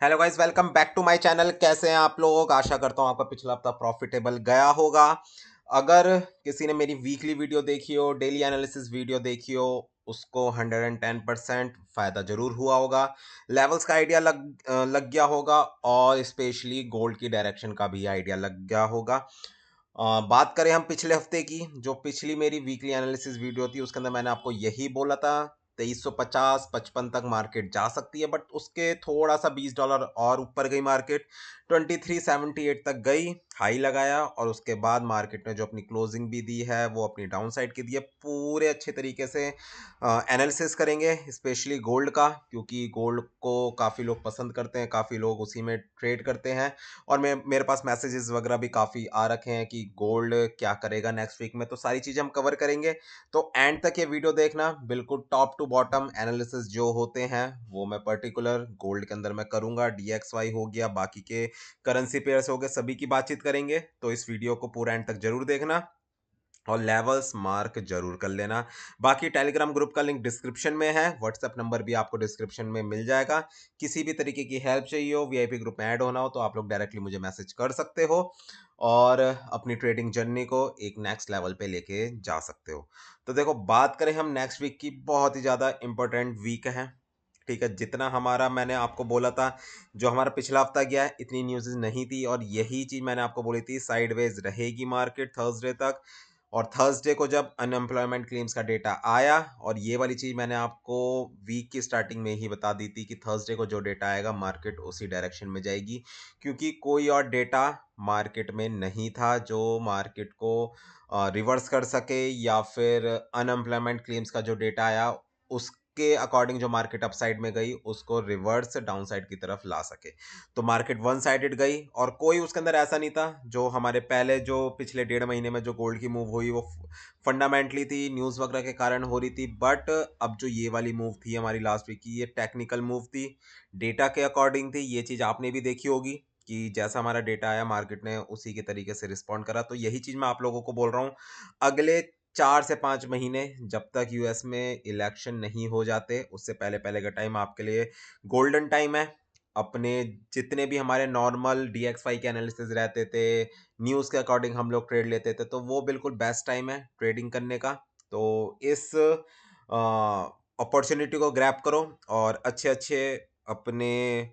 Hello guys, welcome back to my channel. कैसे हैं आप लोग? आशा करता हूँ आपका पिछला हफ्ता प्रॉफिटेबल गया होगा। अगर किसी ने मेरी वीकली वीडियो देखी हो, डेली एनालिसिस वीडियो देखी हो, उसको 110% फायदा जरूर हुआ होगा। लेवल्स का आइडिया लग गया होगा और स्पेशली गोल्ड की डायरेक्शन का भी आइडिया लग गया होगा। बात करें हम पिछले हफ्ते की, जो पिछली मेरी वीकली एनालिसिस वीडियो थी उसके अंदर मैंने आपको यही बोला था 2350-55 तक मार्केट जा सकती है, बट उसके थोड़ा सा $20 और ऊपर गई मार्केट। 2378 तक गई, हाई लगाया और उसके बाद मार्केट ने जो अपनी क्लोजिंग भी दी है वो अपनी डाउन साइड की दी है। पूरे अच्छे तरीके से एनालिसिस करेंगे स्पेशली गोल्ड का, क्योंकि गोल्ड को काफ़ी लोग पसंद करते हैं, काफ़ी लोग उसी में ट्रेड करते हैं। और मैं मेरे पास मैसेजेस वगैरह भी काफ़ी आ रखे हैं कि गोल्ड क्या करेगा नेक्स्ट वीक में, तो सारी चीज़ें हम कवर करेंगे। तो एंड तक ये वीडियो देखना, बिल्कुल टॉप टू बॉटम एनालिसिस जो होते हैं वो मैं पर्टिकुलर गोल्ड के अंदर मैं करूंगा। DXY हो गया, बाकी के करेंसी पेयर्स हो गए, सभी की बातचीत करेंगे। तो इस वीडियो को पूरा एंड तक जरूर देखना और लेवल्स मार्क जरूर कर लेना। बाकी टेलीग्राम ग्रुप का लिंक डिस्क्रिप्शन में है, व्हाट्सएप नंबर भी आपको डिस्क्रिप्शन में मिल जाएगा। किसी भी तरीके की हेल्प चाहिए हो, वीआईपी ग्रुप में ऐड होना हो, तो आप लोग डायरेक्टली मुझे मैसेज कर सकते हो और अपनी ट्रेडिंग जर्नी को एक नेक्स्ट लेवल पे लेके जा सकते हो। तो देखो, बात करें हम नेक्स्ट वीक की, बहुत ही ज़्यादा इंपॉर्टेंट वीक है। ठीक है, जितना हमारा मैंने आपको बोला था, जो हमारा पिछला हफ्ता गया है, इतनी न्यूज़ नहीं थी और यही चीज़ मैंने आपको बोली थी, साइडवेज रहेगी मार्केट थर्सडे तक। और थर्सडे को जब अनएम्प्लॉयमेंट क्लेम्स का डेटा आया, और ये वाली चीज़ मैंने आपको वीक की स्टार्टिंग में ही बता दी थी कि थर्सडे को जो डेटा आएगा मार्केट उसी डायरेक्शन में जाएगी, क्योंकि कोई और डेटा मार्केट में नहीं था जो मार्केट को रिवर्स कर सके, या फिर अनएम्प्लॉयमेंट क्लेम्स का जो डेटा आया उसके अकॉर्डिंग जो मार्केट अपसाइड में गई उसको रिवर्स डाउन साइड की तरफ ला सके। तो मार्केट वन साइडेड गई और कोई उसके अंदर ऐसा नहीं था जो हमारे पहले जो पिछले 1.5 महीने में जो गोल्ड की मूव हुई वो फंडामेंटली थी, न्यूज़ वगैरह के कारण हो रही थी। बट अब जो ये वाली मूव थी हमारी लास्ट वीक की, ये टेक्निकल मूव थी, डेटा के अकॉर्डिंग थी। ये चीज़ आपने भी देखी होगी कि जैसा हमारा डेटा आया मार्केट ने उसी के तरीके से रिस्पॉन्ड करा। तो यही चीज़ मैं आप लोगों को बोल रहा हूँ, अगले 4 से 5 महीने जब तक यूएस में इलेक्शन नहीं हो जाते, उससे पहले पहले का टाइम आपके लिए गोल्डन टाइम है। अपने जितने भी हमारे नॉर्मल DXY के एनालिसिस रहते थे, न्यूज़ के अकॉर्डिंग हम लोग ट्रेड लेते थे, तो वो बिल्कुल बेस्ट टाइम है ट्रेडिंग करने का। तो इस अपॉर्चुनिटी को ग्रैब करो और अच्छे अच्छे अपने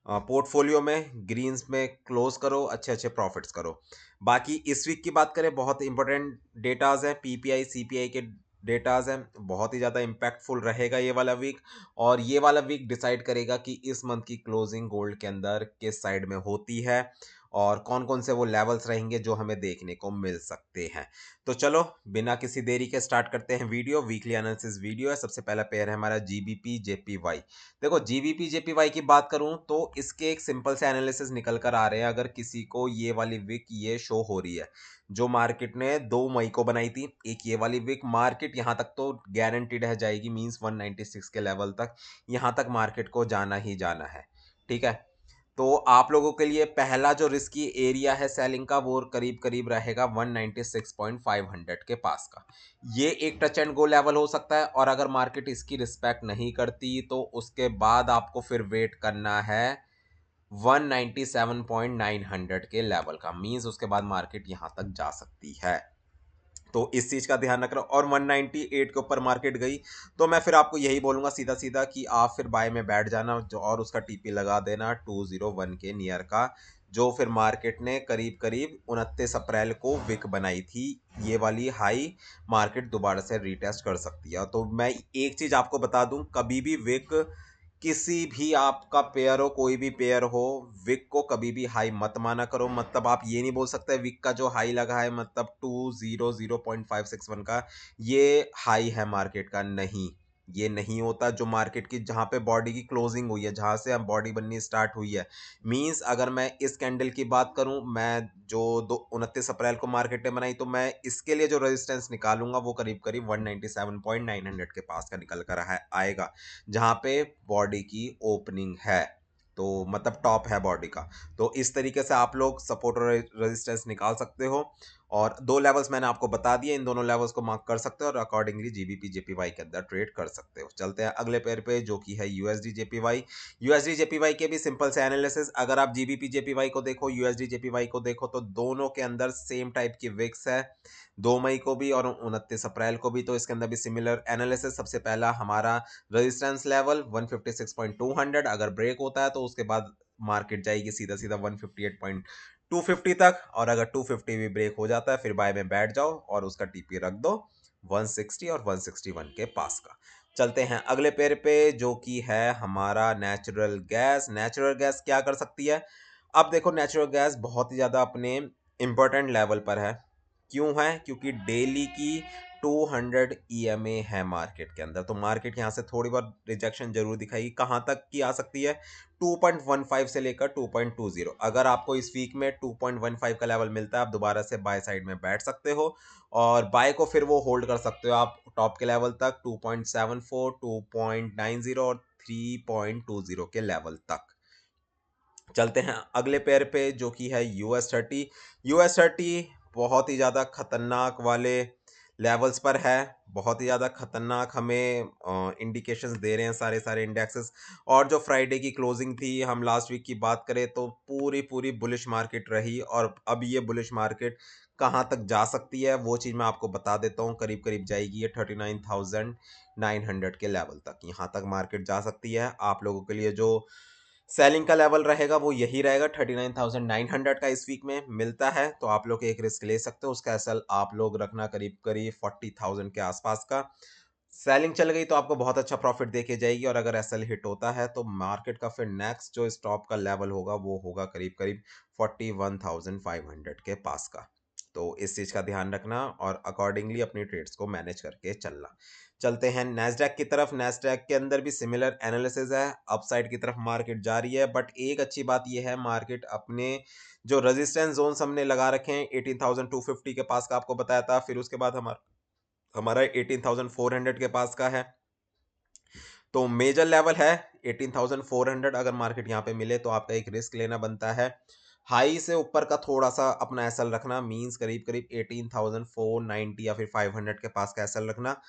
पोर्टफोलियो में ग्रीन्स में क्लोज करो, अच्छे अच्छे प्रॉफिट्स करो। बाकी इस वीक की बात करें, बहुत इंपॉर्टेंट डेटाज हैं, PPI CPI के डेटाज हैं, बहुत ही ज़्यादा इम्पैक्टफुल रहेगा ये वाला वीक। और ये वाला वीक डिसाइड करेगा कि इस मंथ की क्लोजिंग गोल्ड के अंदर किस साइड में होती है और कौन कौन से वो लेवल्स रहेंगे जो हमें देखने को मिल सकते हैं। तो चलो, बिना किसी देरी के स्टार्ट करते हैं वीडियो। वीकली एनालिसिस वीडियो है। सबसे पहला पेयर है हमारा GBP JPY। देखो, GBP JPY की बात करूं तो इसके एक सिंपल से एनालिसिस निकल कर आ रहे हैं। अगर किसी को ये वाली वीक ये शो हो रही है जो मार्केट ने 2 मई को बनाई थी, एक ये वाली वीक मार्केट यहाँ तक तो गारंटीड है जाएगी, मींस 196 के लेवल तक, यहाँ तक मार्केट को जाना ही जाना है। ठीक है, तो आप लोगों के लिए पहला जो रिस्की एरिया है सेलिंग का, वो करीब करीब रहेगा 196.500 के पास का। ये एक टच एंड गो लेवल हो सकता है, और अगर मार्केट इसकी रिस्पेक्ट नहीं करती तो उसके बाद आपको फिर वेट करना है 197.900 के लेवल का, मींस उसके बाद मार्केट यहां तक जा सकती है। तो इस चीज का ध्यान रखना। और 198 के ऊपर मार्केट गई तो मैं फिर आपको यही बोलूंगा सीधा सीधा कि आप फिर बाय में बैठ जाना जो, और उसका TP लगा देना 201 के नियर का, जो फिर मार्केट ने करीब करीब 29 अप्रैल को विक बनाई थी। ये वाली हाई मार्केट दोबारा से रीटेस्ट कर सकती है। तो मैं एक चीज आपको बता दूं, कभी भी विक, किसी भी आपका पेयर हो, कोई भी पेयर हो, विक को कभी भी हाई मत माना करो। मतलब आप ये नहीं बोल सकते विक का जो हाई लगा है मतलब 200.561 का ये हाई है मार्केट का, नहीं, ये नहीं होता। जो मार्केट की जहां पे बॉडी की क्लोजिंग हुई है, जहां से हम बॉडी बननी स्टार्ट हुई है, मींस अगर मैं इस कैंडल की बात करूं, मैं जो 29 अप्रैल को मार्केट ने बनाई, तो मैं इसके लिए जो रेजिस्टेंस निकालूंगा वो करीब करीब 197.900 के पास का निकल कर आएगा, जहां पे बॉडी की ओपनिंग है, तो मतलब टॉप है बॉडी का। तो इस तरीके से आप लोग सपोर्ट और रेजिस्टेंस निकाल सकते हो। और 2 लेवल्स मैंने आपको बता दिए, इन दोनों लेवल्स को मार्क कर सकते हो और अकॉर्डिंगली जीबीपी जेपीवाई के अंदर ट्रेड कर सकते हो। चलते हैं अगले पेयर पे जो कि है यूएसडी जेपीवाई। यूएसडी जेपीवाई के भी सिंपल से एनालिसिस, अगर आप जीबीपी जेपीवाई को देखो, यूएसडी जेपीवाई को देखो, तो दोनों के अंदर सेम टाइप की विक्स है, 2 मई को भी और 29 अप्रैल को भी। तो इसके अंदर भी सिमिलर एनालिसिस। सबसे पहला हमारा रेजिस्टेंस लेवल 156.200, अगर ब्रेक होता है तो उसके बाद मार्केट जाएगी सीधा सीधा 158.250 तक, और अगर 250 भी ब्रेक हो जाता है फिर बाय में बैठ जाओ और उसका टीपी रख दो 160 और 161 के पास का। चलते हैं अगले पेयर पे जो कि है हमारा नेचुरल गैस। नेचुरल गैस क्या कर सकती है? अब देखो, नेचुरल गैस बहुत ही ज़्यादा अपने इम्पोर्टेंट लेवल पर है। क्यों है? क्योंकि डेली की 200 ईएमए है मार्केट के अंदर, तो मार्केट यहाँ से थोड़ी बहुत रिजेक्शन जरूर दिखाएगी। कहाँ तक की आ सकती है? 2.15 से लेकर 2.20। अगर आपको इस वीक में 2.15 का लेवल मिलता है, आप दोबारा से बाय साइड में बैठ सकते हो और बाय को फिर वो होल्ड कर सकते हो आप टॉप के लेवल तक 2.74, 2.90 और 3.20 के लेवल तक। चलते हैं अगले पेयर पे जो कि है US30। US30 बहुत ही ज़्यादा खतरनाक वाले लेवल्स पर है, बहुत ही ज़्यादा खतरनाक हमें इंडिकेशंस दे रहे हैं सारे सारे इंडेक्सेस। और जो फ्राइडे की क्लोजिंग थी, हम लास्ट वीक की बात करें तो पूरी पूरी बुलिश मार्केट रही, और अब ये बुलिश मार्केट कहाँ तक जा सकती है वो चीज़ मैं आपको बता देता हूँ। करीब करीब जाएगी ये 39,900 के लेवल तक, यहाँ तक मार्केट जा सकती है। आप लोगों के लिए जो सेलिंग का लेवल रहेगा वो यही रहेगा, 39,900 का इस वीक में मिलता है, तो आप लोग एक रिस्क ले सकते हो। उसका एसएल आप लोग रखना करीब करीब 40,000 के आसपास का। सेलिंग चल गई तो आपको बहुत अच्छा प्रॉफिट देके जाएगी, और अगर एसएल हिट होता है तो मार्केट का फिर नेक्स्ट जो स्टॉप का लेवल होगा वो होगा करीब करीब 41,500 के पास का। तो इस चीज का ध्यान रखना और अकॉर्डिंगली अपनी ट्रेड्स को मैनेज करके चलना। चलते हैं नैस्डैक की तरफ। नैस्डैक के अंदर भी सिमिलर एनालिसिस है, अपसाइड की तरफ मार्केट जा रही है, बट एक अच्छी बात यह है मार्केट अपने जो रेजिस्टेंस जोन्स हमने लगा रखे हैं 18,250 के पास का आपको बताया था, फिर उसके बाद हमारा 18,400 के पास का है। तो मेजर लेवल है 18,400। अगर मार्केट यहाँ पे मिले तो आपका एक रिस्क लेना बनता है। हाई से ऊपर का थोड़ा सा अपना एसएल रखना, मींस करीब करीब 18,490 या फिर 500 के पास का एसएल रखना,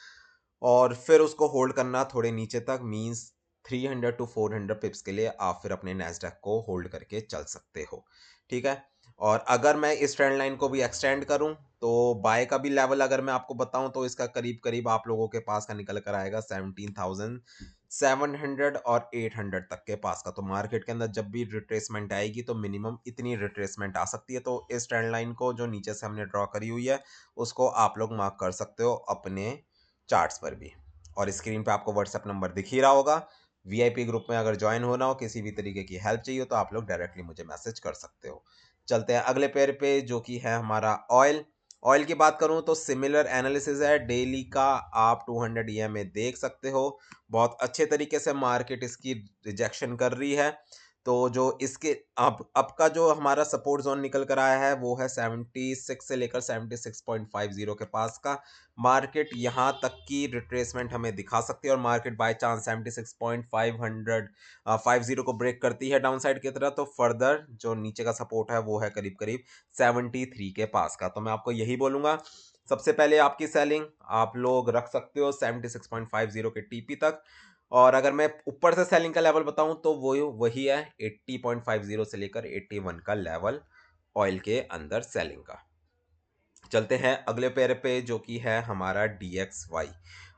और फिर उसको होल्ड करना थोड़े नीचे तक, मींस 300 टू 400 पिप्स के लिए आप फिर अपने नैस्डैक को होल्ड करके चल सकते हो। ठीक है। और अगर मैं इस ट्रेंड लाइन को भी एक्सटेंड करूं तो बाय का भी लेवल अगर मैं आपको बताऊं तो इसका करीब करीब आप लोगों के पास का निकल कर आएगा 17,700 और 800 तक के पास का। तो मार्केट के अंदर जब भी रिट्रेसमेंट आएगी तो मिनिमम इतनी रिट्रेसमेंट आ सकती है। तो इस ट्रेंड लाइन को जो नीचे से हमने ड्रॉ करी हुई है उसको आप लोग मार्क कर सकते हो अपने चार्ट्स पर भी। और स्क्रीन पे आपको व्हाट्सएप नंबर दिख ही रहा होगा। वीआईपी ग्रुप में अगर ज्वाइन होना हो, किसी भी तरीके की हेल्प चाहिए तो आप लोग डायरेक्टली मुझे मैसेज कर सकते हो। चलते हैं अगले पेयर पे जो कि है हमारा ऑयल। ऑयल की बात करूं तो सिमिलर एनालिसिस है, डेली का आप 200 ईएमए देख सकते हो। बहुत अच्छे तरीके से मार्केट इसकी रिजेक्शन कर रही है। तो जो इसके अब का जो हमारा सपोर्ट जोन निकल कर आया है वो है 76 से लेकर 76.50 के पास का। मार्केट यहाँ तक की रिट्रेसमेंट हमें दिखा सकती है, और मार्केट बाय चांस 76.50 को ब्रेक करती है डाउन साइड की तरह, तो फर्दर जो नीचे का सपोर्ट है वो है करीब करीब 73 के पास का। तो मैं आपको यही बोलूंगा, सबसे पहले आपकी सेलिंग आप लोग रख सकते हो 76.50 के टीपी तक, और अगर मैं ऊपर से सेलिंग का लेवल बताऊं तो वो वही है 80.50 से लेकर 81 का लेवल ऑयल के अंदर सेलिंग का। चलते हैं अगले पेयर पे जो कि है हमारा DXY।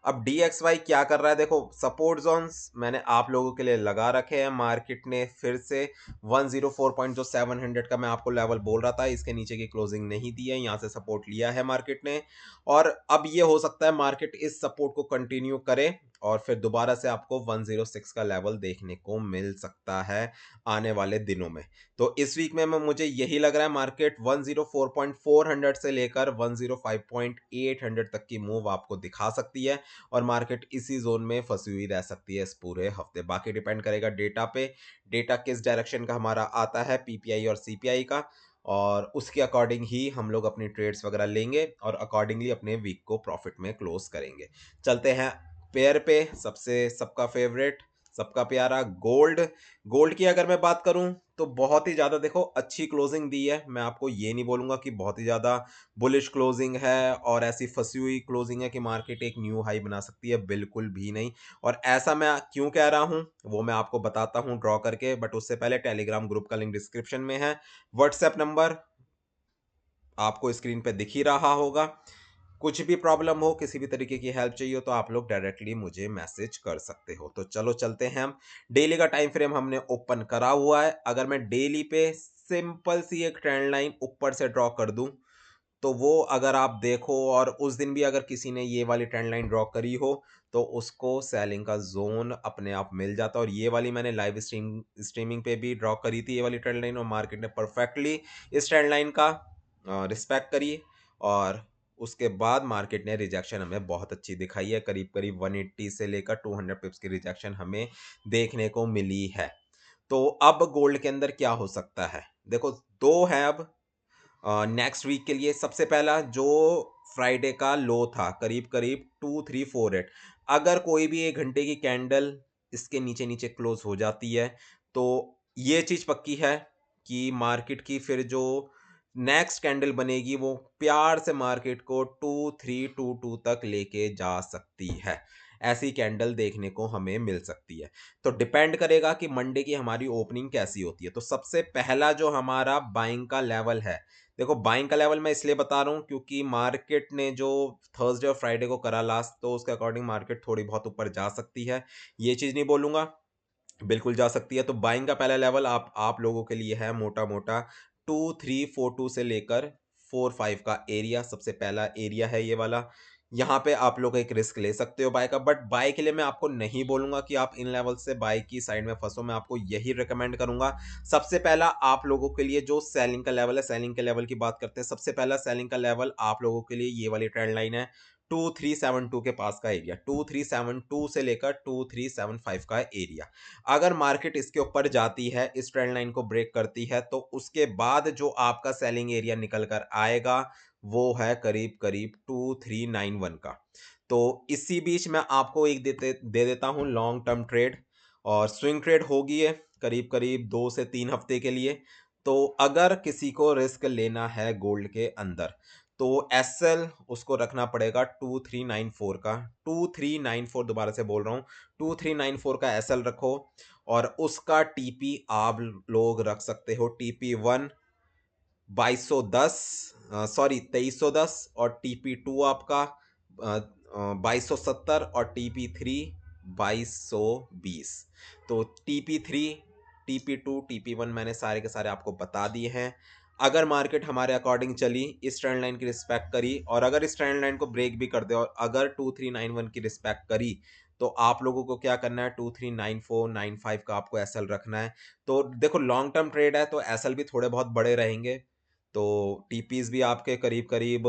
अब DXY क्या कर रहा है? देखो, सपोर्ट जोन्स मैंने आप लोगों के लिए लगा रखे हैं। मार्केट ने फिर से 104.700 का मैं आपको लेवल बोल रहा था, इसके नीचे की क्लोजिंग नहीं दी है, यहाँ से सपोर्ट लिया है मार्केट ने, और अब ये हो सकता है मार्केट इस सपोर्ट को कंटिन्यू करे और फिर दोबारा से आपको 106 का लेवल देखने को मिल सकता है आने वाले दिनों में। तो इस वीक में मुझे यही लग रहा है मार्केट 104.400 से लेकर 105.800 तक की मूव आपको दिखा सकती है, और मार्केट इसी जोन में फंसी हुई रह सकती है इस पूरे हफ्ते। बाकी डिपेंड करेगा डेटा पे, डेटा किस डायरेक्शन का हमारा आता है, पीपीआई और सीपीआई का, और उसके अकॉर्डिंग ही हम लोग अपनी ट्रेड्स वगैरह लेंगे और अकॉर्डिंगली अपने वीक को प्रॉफिट में क्लोज करेंगे। चलते हैं पेयर पे, सबसे सबका फेवरेट सबका प्यारा गोल्ड। गोल्ड की अगर मैं बात करूं तो बहुत ही ज़्यादा देखो अच्छी क्लोजिंग दी है। मैं आपको ये नहीं बोलूँगा कि बहुत ही ज़्यादा बुलिश क्लोजिंग है और ऐसी फंसी हुई क्लोजिंग है कि मार्केट एक न्यू हाई बना सकती है, बिल्कुल भी नहीं। और ऐसा मैं क्यों कह रहा हूँ वो मैं आपको बताता हूँ ड्रॉ करके, बट उससे पहले टेलीग्राम ग्रुप का लिंक डिस्क्रिप्शन में है। व्हाट्सएप नंबर आपको स्क्रीन पे दिख ही रहा होगा। कुछ भी प्रॉब्लम हो, किसी भी तरीके की हेल्प चाहिए हो तो आप लोग डायरेक्टली मुझे मैसेज कर सकते हो। तो चलो चलते हैं हम। डेली का टाइम फ्रेम हमने ओपन करा हुआ है। अगर मैं डेली पे सिंपल सी एक ट्रेंड लाइन ऊपर से ड्रॉ कर दूं तो वो अगर आप देखो और उस दिन भी अगर किसी ने ये वाली ट्रेंड लाइन ड्रॉ करी हो तो उसको सेलिंग का जोन अपने आप मिल जाता है। और ये वाली मैंने लाइव स्ट्रीमिंग पे भी ड्रॉ करी थी ये वाली ट्रेंड लाइन, और मार्केट ने परफेक्टली इस ट्रेंड लाइन का रिस्पेक्ट करी। और उसके बाद मार्केट ने रिजेक्शन हमें बहुत अच्छी दिखाई है, करीब करीब 180 से लेकर 200 पिप्स की रिजेक्शन हमें देखने को मिली है। तो अब गोल्ड के अंदर क्या हो सकता है, देखो दो है अब नेक्स्ट वीक के लिए। सबसे पहला जो फ्राइडे का लो था करीब करीब 2348, अगर कोई भी 1 घंटे की कैंडल इसके नीचे नीचे क्लोज हो जाती है तो ये चीज पक्की है कि मार्केट की फिर जो नेक्स्ट कैंडल बनेगी वो प्यार से मार्केट को 2322 तक लेके जा सकती है। ऐसी कैंडल देखने को हमें मिल सकती है। तो डिपेंड करेगा कि मंडे की हमारी ओपनिंग कैसी होती है। तो सबसे पहला जो हमारा बाइंग का लेवल है, देखो बाइंग का लेवल मैं इसलिए बता रहा हूँ क्योंकि मार्केट ने जो थर्सडे और फ्राइडे को करा लास्ट, तो उसके अकॉर्डिंग मार्केट थोड़ी बहुत ऊपर जा सकती है, ये चीज नहीं बोलूंगा, बिल्कुल जा सकती है। तो बाइंग का पहला लेवल आप लोगों के लिए है मोटा मोटा 2342 से लेकर 45 का एरिया। सबसे पहला एरिया है ये वाला। यहाँ पे आप लोग एक रिस्क ले सकते हो बाय का, बट बाय के लिए मैं आपको नहीं बोलूंगा कि आप इन लेवल से बाय की साइड में फंसो। मैं आपको यही रिकमेंड करूंगा। सबसे पहला आप लोगों के लिए जो सेलिंग का लेवल है, सेलिंग के लेवल की बात करते हैं, सबसे पहला सेलिंग का लेवल आप लोगों के लिए ये वाली ट्रेंड लाइन है 2372 के पास का एरिया। 2372 से लेकर 2375 का एरिया। अगर मार्केट इसके ऊपर जाती है, इस ट्रेंड लाइन को ब्रेक करती है, तो उसके बाद जो आपका सेलिंग एरिया निकल कर आएगा वो है करीब करीब 2391 का। तो इसी बीच मैं आपको एक दे देता हूं लॉन्ग टर्म ट्रेड, और स्विंग ट्रेड होगी है करीब करीब 2 से 3 हफ्ते के लिए। तो अगर किसी को रिस्क लेना है गोल्ड के अंदर तो एसएल उसको रखना पड़ेगा 2394 का। 2394, दोबारा से बोल रहा हूँ, 2394 का एसएल रखो। और उसका टीपी आप लोग रख सकते हो TP1 2210, सॉरी 2310, और TP2 आपका 2270, और TP3 2220। तो TP3, TP2, TP1 मैंने सारे के सारे आपको बता दिए हैं। अगर मार्केट हमारे अकॉर्डिंग चली, इस ट्रेंड लाइन की रिस्पेक्ट करी, और अगर इस ट्रेंड लाइन को ब्रेक भी कर दे और अगर 2391 की रिस्पेक्ट करी, तो आप लोगों को क्या करना है, 239495 का आपको एसएल रखना है। तो देखो लॉन्ग टर्म ट्रेड है तो एसएल भी थोड़े बहुत बड़े रहेंगे। तो टीपीज भी आपके करीब करीब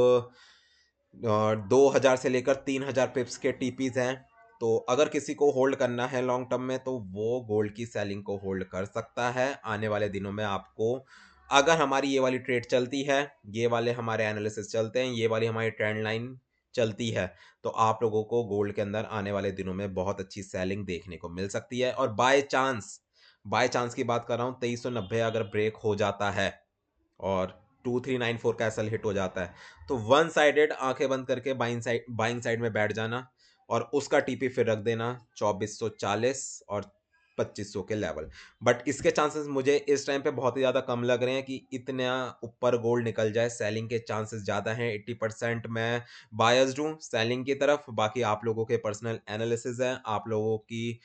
2000 से लेकर 3000 पिप्स के टीपीज हैं। तो अगर किसी को होल्ड करना है लॉन्ग टर्म में तो वो गोल्ड की सेलिंग को होल्ड कर सकता है। आने वाले दिनों में आपको, अगर हमारी ये वाली ट्रेड चलती है, ये वाले हमारे एनालिसिस चलते हैं, ये वाली हमारी ट्रेंड लाइन चलती है, तो आप लोगों को गोल्ड के अंदर आने वाले दिनों में बहुत अच्छी सेलिंग देखने को मिल सकती है। और बाय चांस की बात कर रहा हूँ, 2390 अगर ब्रेक हो जाता है और 2394 का एसएल हिट हो जाता है, तो वन साइडेड आंखें बंद करके बाइंग साइड में बैठ जाना, और उसका टीपी फिर रख देना 2440 और 2500 के लेवल। बट इसके चांसेस मुझे इस टाइम पे बहुत ही ज़्यादा कम लग रहे हैं कि इतना ऊपर गोल्ड निकल जाए। सेलिंग के चांसेस ज़्यादा हैं। 80% मैं बायस्ड हूँ सेलिंग की तरफ। बाकी आप लोगों के पर्सनल एनालिसिस है, आप लोगों की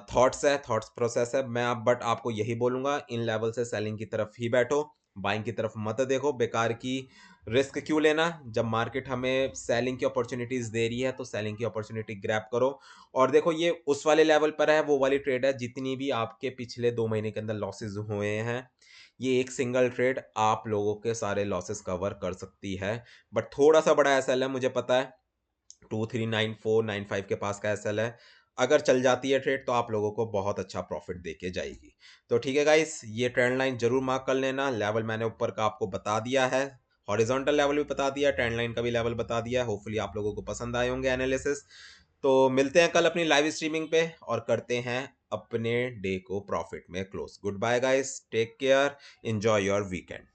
थॉट्स है, थॉट्स प्रोसेस है। मैं आप बट आपको यही बोलूंगा, इन लेवल से सेलिंग की तरफ ही बैठो, बाइंग की तरफ मत देखो। बेकार की रिस्क क्यों लेना, जब मार्केट हमें सेलिंग की अपॉर्चुनिटीज दे रही है तो सेलिंग की अपॉर्चुनिटी ग्रैब करो। और देखो ये उस वाले लेवल पर है, वो वाली ट्रेड है जितनी भी आपके पिछले 2 महीने के अंदर लॉसेस हुए हैं, ये एक सिंगल ट्रेड आप लोगों के सारे लॉसेस कवर कर सकती है। बट थोड़ा सा बड़ा एसएल है, मुझे पता है 239495 के पास का एसएल है। अगर चल जाती है ट्रेड तो आप लोगों को बहुत अच्छा प्रॉफिट देके जाएगी। तो ठीक है गाइस, ये ट्रेंड लाइन जरूर मार्क कर लेना। लेवल मैंने ऊपर का आपको बता दिया है, हॉरिजॉन्टल लेवल भी बता दिया, ट्रेंड लाइन का भी लेवल बता दिया। होपफुली आप लोगों को पसंद आए होंगे एनालिसिस। तो मिलते हैं कल अपनी लाइव स्ट्रीमिंग पे और करते हैं अपने डे को प्रॉफिट में close. Good bye guys, take care, enjoy your weekend.